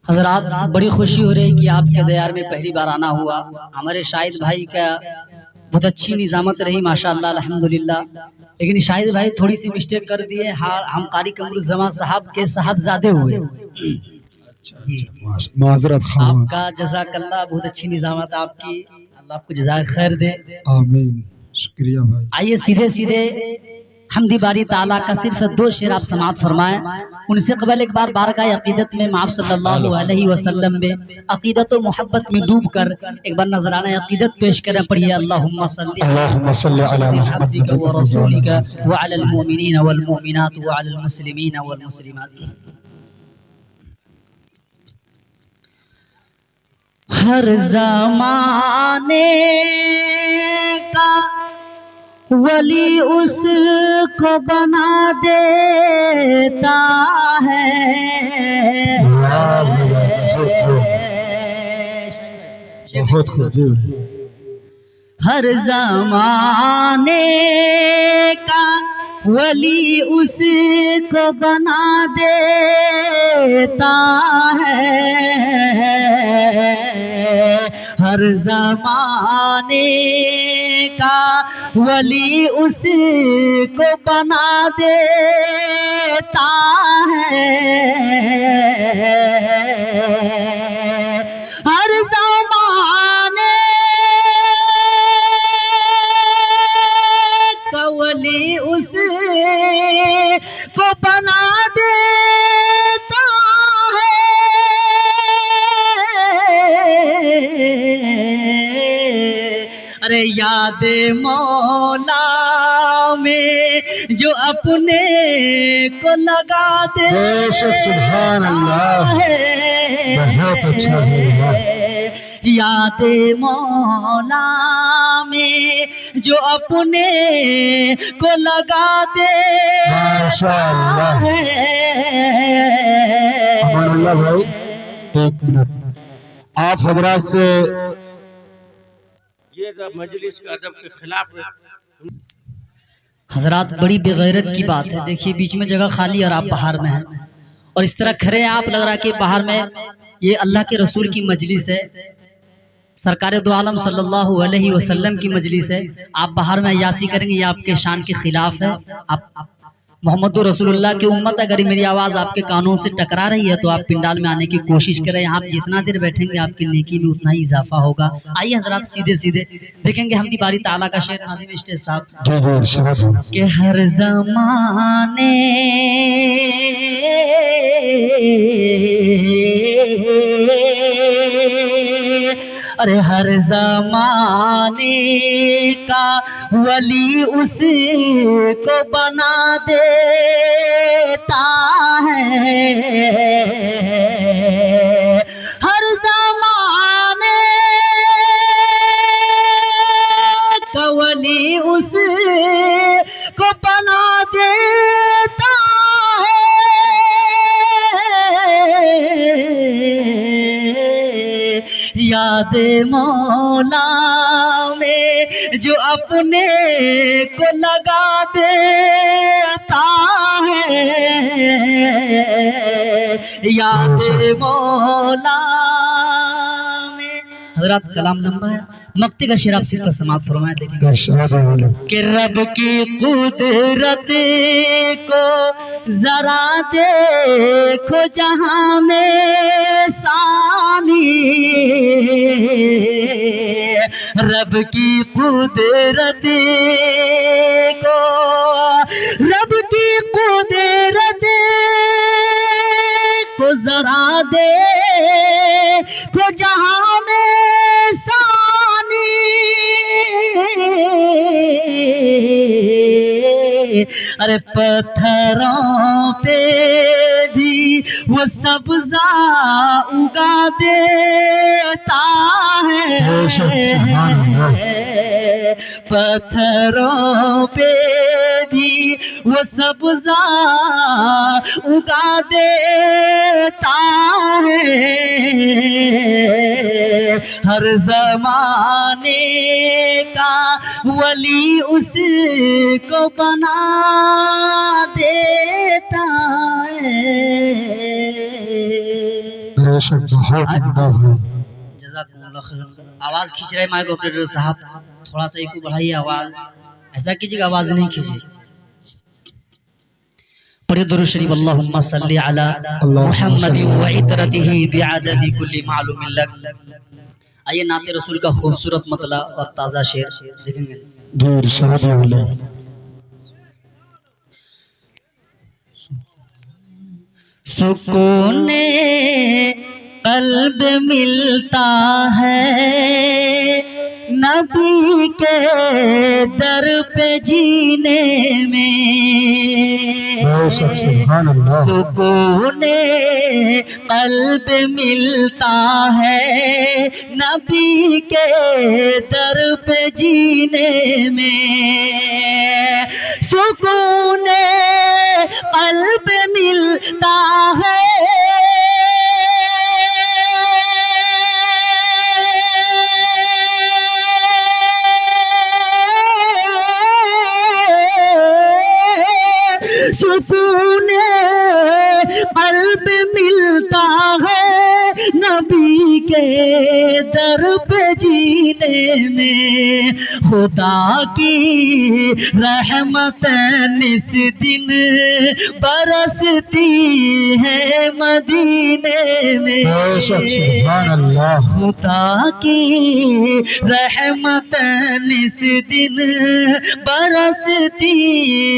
हजरात, बड़ी खुशी हो रही कि आपके दयार में पहली बार आना हुआ। हमारे शाहिद भाई का बहुत अच्छी निजामत रही माशाअल्लाह अल्हम्दुलिल्लाह। लेकिन शाहिद भाई थोड़ी सी मिस्टेक कर दिए। हाँ, हम कारी कमरुज़्ज़मान साहब के साहबजादे हुए। माजरत आपका जज़ाकल्लाह, बहुत अच्छी निजामत आपकी, अल्लाह आपको जज़ाए खैर दे। आमीन, शुक्रिया भाई। आइए सीधे सीधे हमदी बारी ताला का सिर्फ दो शेर आप समाअत फरमाएं। उनसे कबल एक बार बारगाह अकीदत में आप सल्लल्लाहु अलैहि वसल्लम में अकीदत और मोहब्बत में डूब कर एक बार नजराना अकीदत पेश करें। पढ़िए अल्लाहुम्मा सल्ली अला अब्दिका व रसूलिका व अलल मुमिनीन वल मुमिनात व अलल मुस्लिमीन वल मुस्लिमात। हर ज़माने का वली उसको बना देता है। बहुत खूब। हर ज़माने का वली उसको बना देता है। हर ज़माने का वली उसको बना देता है। हर ज़माने का वली उसको बना देता है। अरे याद मौला में जो अपने को लगा दे, सुभान अल्लाह, बहुत अच्छा है। याद मौला में जो अपने को लगा दे माशाअल्लाह। अमानुल्लाह भाई, एक मिनट आप हजरात से ये मजलिस का अदब के खिलाफ है। हजरात, बड़ी बेगैरत की बात है। देखिए बीच में जगह खाली और आप बाहर में हैं, और इस तरह खड़े हैं आप, लग रहा है कि बाहर में ये अल्लाह के रसूल की मजलिस है, सरकार दो आलम सल्लल्लाहु अलैहि वसल्लम की मजलिस है। आप बाहर में अय्यासी करेंगे, ये आपके शान के खिलाफ है। आप मोहम्मद रसूलुल्लाह की उम्मत, अगर मेरी आवाज़ आपके कानों से टकरा रही है तो आप पिंडाल में आने की कोशिश करें। आप जितना देर बैठेंगे आपकी नेकी में उतना ही इजाफा होगा। आइए हजरात सीधे सीधे देखेंगे हमदी बारी ताला का शेर नाज़िम स्टेज साहब के हर ज़माने अरे हर ज़माने का वली उसको बना देता है। हर ज़माने का वली उसको बना देता है। याद मौला में जो अपने को लगा देता है। याद मौला में हजरत कलाम नंबर है। मक्ती का शेर आप सिर्फ समाप्त फरमाए। देखेंगे कि रब की कुदरत को जरा देखो जहां में सानी। रब की कुदरत को, रब की कुदरत को जरा देखो जहां में सानी। अरे पत्थरों पे भी वो सब्जा उगा देता है। पत्थरों पे भी वो सब्जा उगा देता है। हर जमाने का वली उसको बना देता है। बेशक बहुत उम्दा भाई। जज़ाकुमुल्लाह खैरन। आवाज खींच रहे माइक ऑपरेटर साहब, थोड़ा सा एक बढ़ाइए आवाज, ऐसा कीजिएगा आवाज नहीं खींचे। पढ़िए दुरूद शरीफ, अल्लाहुम्मा सल्ली अला मुहम्मद व इतरतिही बिअददी कुल्ली मालूमिन लक। आइए नाते रसूल का खूबसूरत मतला और ताज़ा शेर देखेंगे। जी इरशाद वाले। सुकून कल्ब मिलता है नबी के दर पे जीने में। सुभान अल्लाह। सुकून कल्ब मिलता है नबी के दर पे जीने में। सुकून कल्ब मिलता है सुकून कल्ब मिलता है नबी के दर पे जीने में। खुदा की रहमत निस दिन बरसती है मदीने में। सुभान अल्लाह। खुदा की रहमत निस दिन बरसती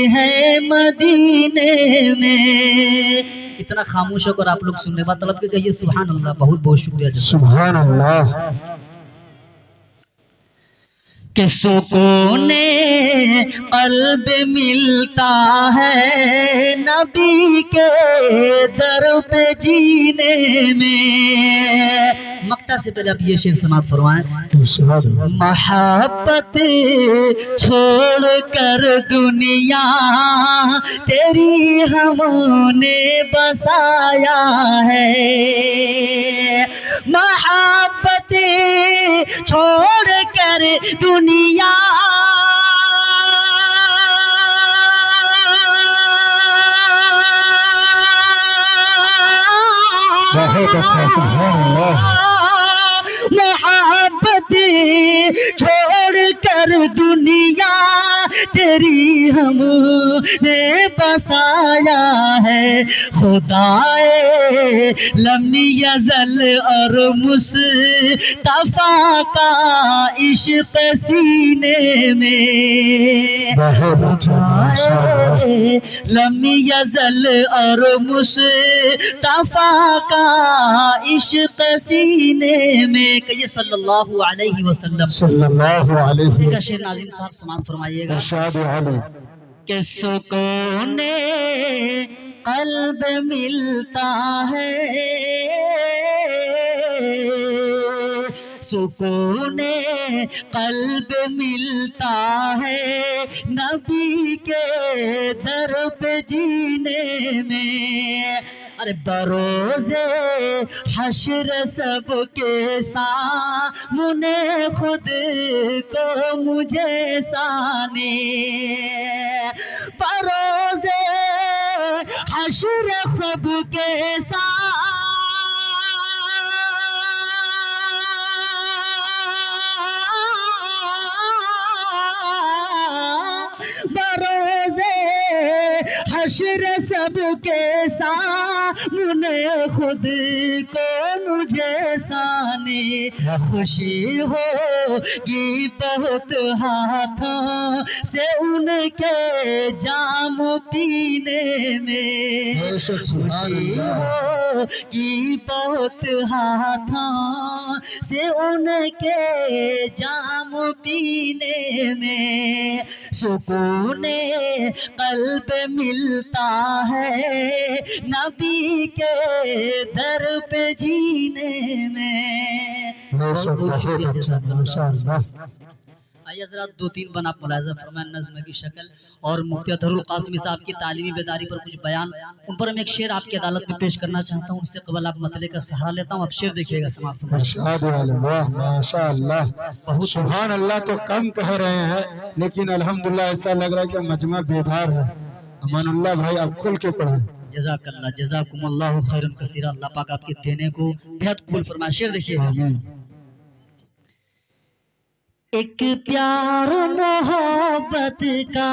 है मदीने में। इतना खामोश होकर आप लोग सुनने बाद तलब के कहिए सुभान अल्लाह। बहुत बहुत शुक्रिया। सुभान अल्लाह। कि सुकून कल्ब मिलता है नबी के दर पे जीने में। मक्ता से पहले आप ये शेर समाप्त फरमाएं। मोहब्बत छोड़ कर दुनिया तेरी हमने बसाया है। मोहब्बत छोड़ कर दुनिया बहुत अच्छा। सुभान अल्लाह। मोहब्बत छोड़ कर दुनिया तेरी हमने बसाया है। खुदाए लम्मी यज़ल और मुस्तफा का इश्क सीने में। खुदाए लम्मी यज़ल और मुस्तफा का इश्क सीने में। कहिए सल्लल्लाहु अलैहि वसल्लम। सल्लल्लाहु अलैहि का शेर नाज़िम साहब समाप्त फरमाइएगा। इरशाद वाले। कि सुकून कल्ब मिलता है सुकून कल्ब मिलता है नबी के दर पे जीने में। अरे बरोज़े हश्र सबके सामने खुद को मुझे साने। बरोज़े हश्र सबके बरोज़े हश्र सबके सामने खुद को मुझे साने। खुशी होगी बहुत हाथों से उनके जाम पीने में। खुशी होगी बहुत हाथों से उनके जाम पीने में। सुकून कल्ब मिलता है नबी के दर पे जीने में। आइए जरा दो तीन बन आप मुलाज़ा फरमाएं नज़्म की शक्ल और मुफ्ती अतहरुल कासिमी साहब की तालीमी बेदारी पर कुछ बयान, उन पर मैं एक शेर आपकी अदालत में पेश करना चाहता हूँ। उससे कबल आप मतले का सहारा लेता हूँ। आप शेर देखिएगा समाप्त। माशाअल्लाह सुभान अल्लाह। तो कम कह रहे हैं लेकिन अल्हम्दुलिल्लाह ऐसा लग रहा है कि मजमा बेदार है। अमानुल्लाह भाई आप खुल के पढ़ें। जज़ाकल्लाह जज़ाकुमुल्लाहु खैरन कसीरा। अल्लाह पाक आपके देने को बेहद कबूल फरमाए। शेर देखिए, आमीन। एक प्यार मोहब्बत का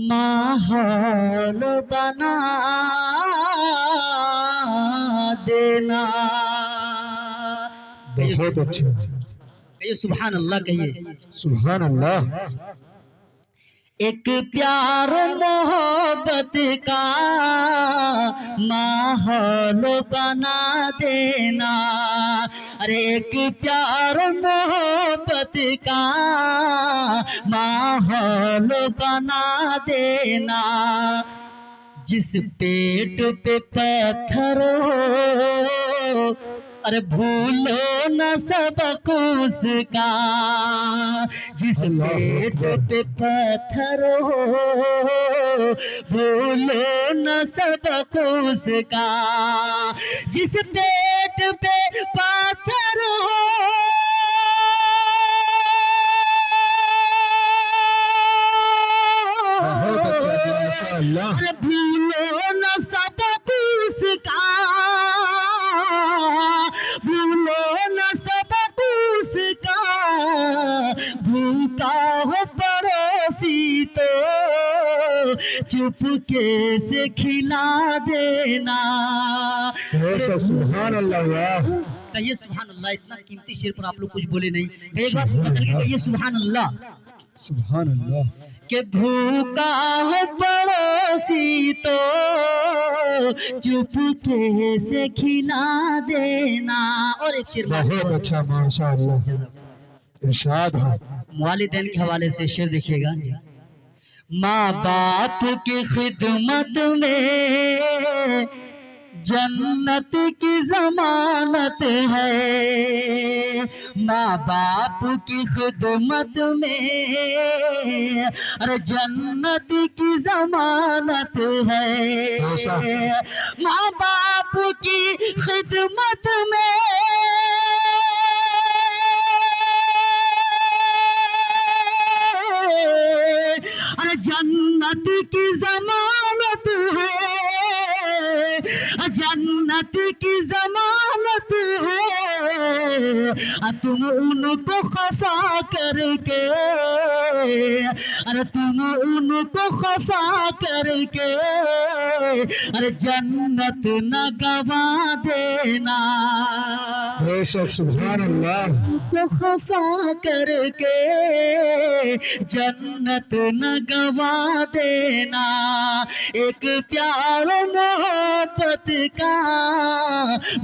माहौल बना देना। बहुत अच्छा, कहिए सुभान अल्लाह, कहिए सुभान अल्लाह। एक प्यार मोहब्बत का माहौल बना देना। अरे एक प्यार मोहब्बत का माहौल बना देना। जिस पेट पे पत्थर हो, अरे भूलो न सबक उसका। जिस पेट पे पत्थर हो, भूलो न सबक उसका। जिस पेट पे पत्थर हो, बहुत अच्छा, माशाअल्लाह। अरे भूलो न सबक उसका, भूलो न सबक उसका। भूखा हो पड़ोसी तो चुपके से खिला देना। बेशक, सुभान अल्लाह। वाह, कहिए सुभान अल्लाह। इतना कीमती शेर पर आप लोग कुछ बोले नहीं, एक बार बदल के कहिए सुभान अल्लाह। सुभान अल्लाह। के भूखा हो पड़ोसी तो चुपके से खिला देना। और एक शेर बहुत अच्छा, माशाअल्लाह। इरशाद है। वालिदैन के हवाले से शेर देखिएगा। माँ बाप की खिदमत में जन्नत की जमानत है। माँ बाप की खिदमत में अरे जन्नत की जमानत है। माँ बाप की खिदमत में अरे जन्नत की जमानत है। जन्नत की जमानत है। तुम उनको खफा करके, अरे तुम उनको खफा करके अरे जन्नत न गवा देना। बेशक, सुभान अल्लाह। तो खफा करके जन्नत न गवा देना। एक प्यार मोहब्बत का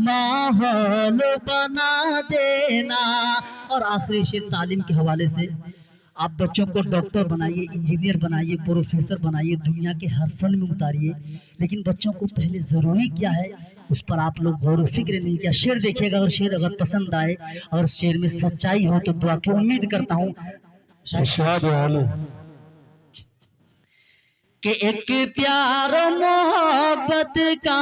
माहौल बना देना। और आखिरी शेर तालीम के हवाले से, आप बच्चों को डॉक्टर बनाइए, इंजीनियर बनाइए, प्रोफेसर बनाइए, दुनिया के हर फन में उतारिए, लेकिन बच्चों को पहले ज़रूरी क्या है उस पर आप लोग गौर फिक्र नहीं किया। शेर देखिएगा, अगर शेर अगर पसंद आए, अगर शेर में सच्चाई हो तो दुआ की उम्मीद करता हूँ इरशाद वाले कि एक प्यार मोहब्बत का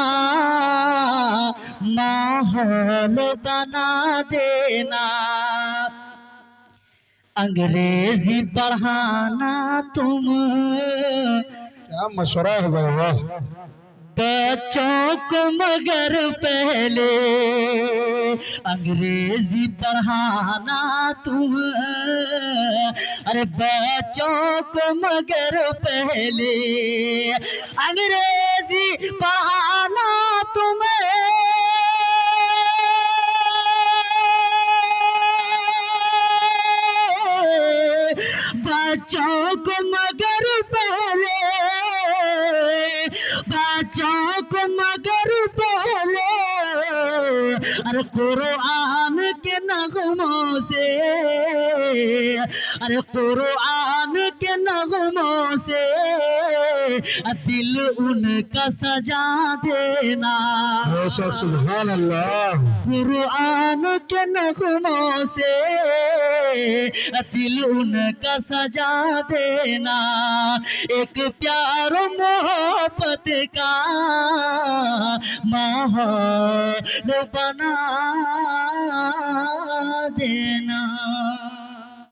माहौल बना देना। अंग्रेजी पढ़ाना तुम क्या मशवरा है भाई, वाह। बच्चों को मगर पहले अंग्रेजी पढ़ाना तुम, अरे बच्चों को मगर pehले अंग्रेजी पढ़ाना तुम्हें, बच्चों को मगर पहले, बच्चों को मगर पहले अरे कुरान के नगमों से, अरे कुरान के नगमों से दिल उनका सजा देना। सुभान अल्लाह। कुरान के नगमों से दिल उनका सजा देना। एक प्यार मोहब्बत का माहौल बना देना।